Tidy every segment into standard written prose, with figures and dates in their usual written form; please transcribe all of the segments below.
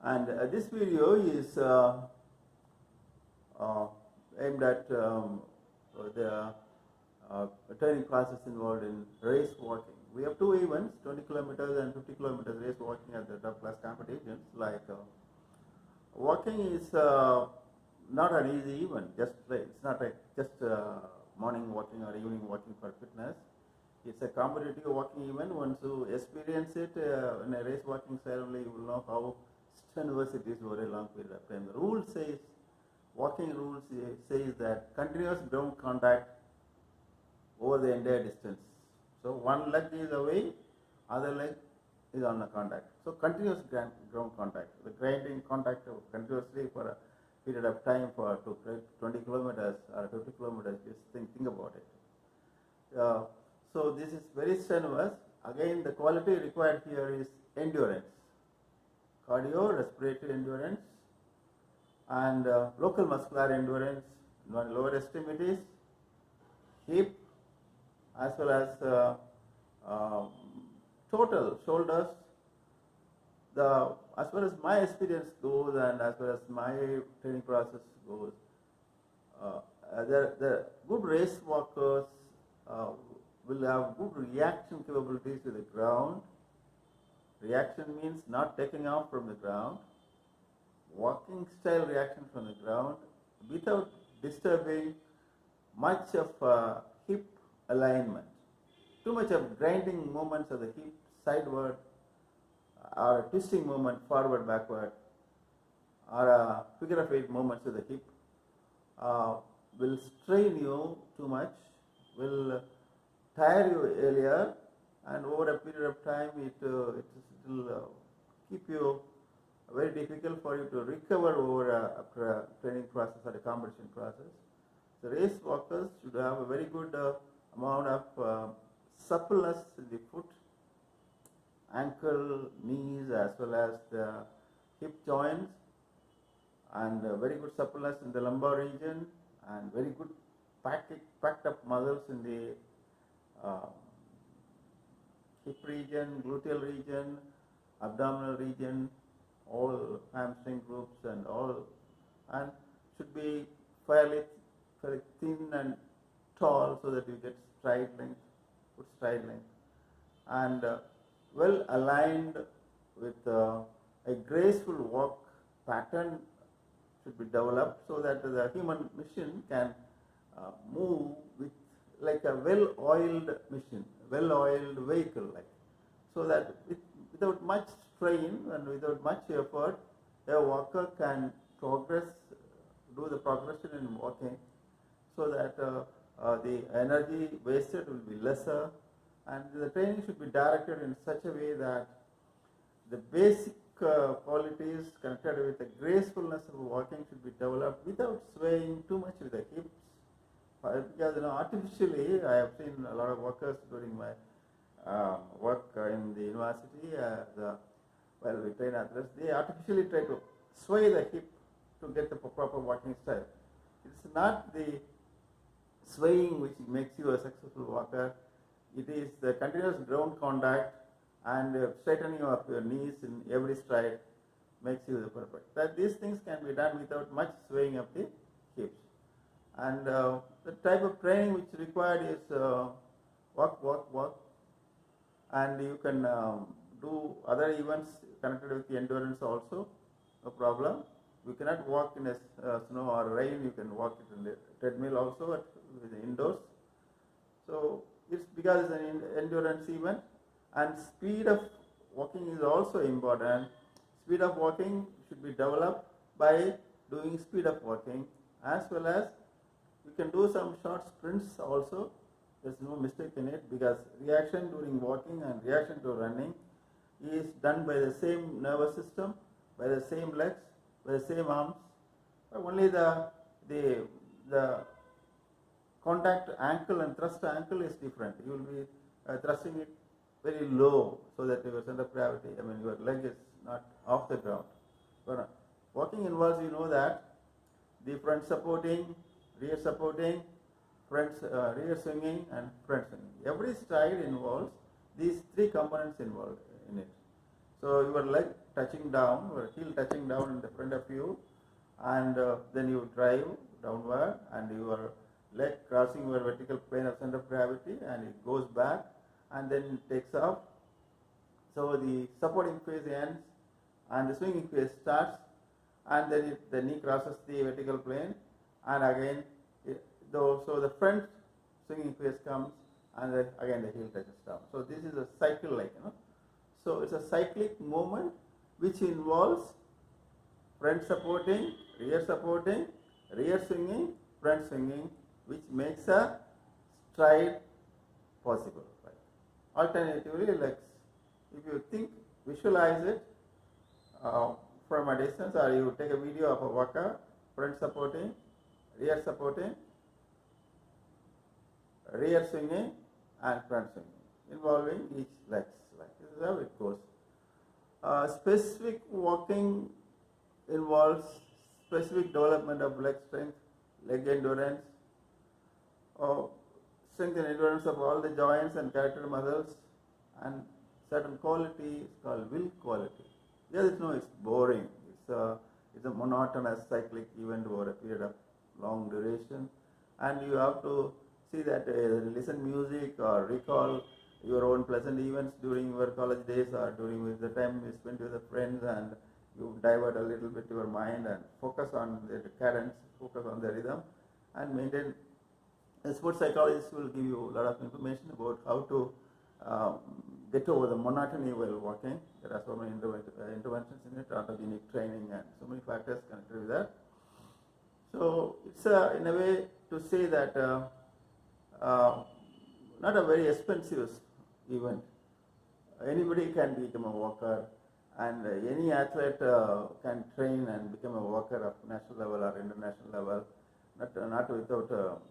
And this video is aimed at the training classes involved in race walking. We have two events, 20 kilometers and 50 kilometers race walking at the top class competitions. Walking is not an easy event. It's not just morning walking or evening walking for fitness. It's a competitive walking event. Once you experience it in a race walking ceremony, you will know how strenuous it is over a long period of time. The rule says, walking rules says that continuous ground contact over the entire distance. So one leg is away, other leg is on the contact. So continuous ground contact. The grinding contact continuously for a period of time for 20 kilometers or 50 kilometers. Just think about it. So this is very strenuous. Again, the quality required here is endurance, cardio, respiratory endurance, and local muscular endurance, lower extremities, hip, as well as total shoulders. As far as my experience goes, and as far as my training process goes, the good race walkers will have good reaction capabilities to the ground. Reaction means not taking off from the ground. Walking style reaction from the ground without disturbing much of hip alignment. Too much of grinding movements of the hip sideward, or twisting movement forward, backward, or figure of 8 movements of the hip will strain you too much, will tire you earlier, and over a period of time it will keep you very difficult for you to recover over after a training process or a competition process. So race walkers should have a very good amount of suppleness in the foot, ankle, knees, as well as the hip joints, and very good suppleness in the lumbar region, and very good packed up muscles in the hip region, gluteal region, abdominal region, all hamstring groups and all, and should be fairly thin and tall so that you get stride length, good stride length, and well aligned with a graceful walk pattern should be developed so that the human machine can move with like a well-oiled machine, well-oiled vehicle, so that without much strain and without much effort, a walker can do the progression in walking, so that the energy wasted will be lesser, and the training should be directed in such a way that the basic qualities connected with the gracefulness of walking should be developed without swaying too much with the hips. Because artificially, I have seen a lot of walkers during my work in the university. While we train athletes, they artificially try to sway the hip to get the proper walking style. It's not the swaying which makes you a successful walker. It is the continuous ground contact and straightening of your knees in every stride makes you the perfect. That these things can be done without much swaying of the hips. And the type of training which is required is walk, and you can do other events connected with the endurance also, no problem. You cannot walk in a snow or rain, you can walk it in the treadmill also with the indoors. So it's because it's an endurance event, and speed of walking is also important. Speed of walking should be developed by doing speed of walking, as well as you can do some short sprints also. There's no mistake in it, because reaction during walking and reaction to running is done by the same nervous system, by the same legs, by the same arms, but only the contact ankle and thrust ankle is different. You will be thrusting it very low so that your center of gravity, your leg is not off the ground. But walking involves, that the front supporting, rear supporting, rear swinging, and front swinging. Every stride involves these three components involved in it. So your leg touching down, your heel touching down in the front of you, and then you drive downward, and your leg crossing your vertical plane of center of gravity, and it goes back, and then takes off. So the supporting phase ends, and the swinging phase starts, and then the knee crosses the vertical plane, and again, so the front swinging phase comes, and then again the heel touches down. So this is a cycle, like, So it's a cyclic movement which involves front supporting, rear swinging, front swinging, which makes a stride possible. Right? Alternatively, like, if you visualize it from a distance, or you take a video of a walker, front supporting, rear swinging, and front swinging, involving each leg. This is how it goes. Specific walking involves specific development of leg strength, leg endurance, strength and endurance of all the joints and character muscles, and certain quality is called will quality. Yes, it's boring. It's a monotonous cyclic event over a period of long duration, and you have to see that listen music or recall your own pleasant events during your college days or during the time you spent with the friends, and you divert a little bit your mind and focus on the cadence, focus on the rhythm, and maintain. A sports psychologist will give you a lot of information about how to get over the monotony while walking. There are so many interventions in it, autogenic training, and so many factors connected with that. So it's in a way to say that not a very expensive event. Anybody can become a walker, and any athlete can train and become a walker of national level or international level, not without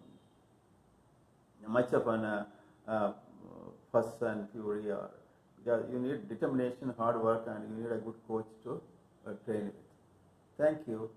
much of an fuss and fury. Or you need determination, hard work, and you need a good coach to train with. Thank you.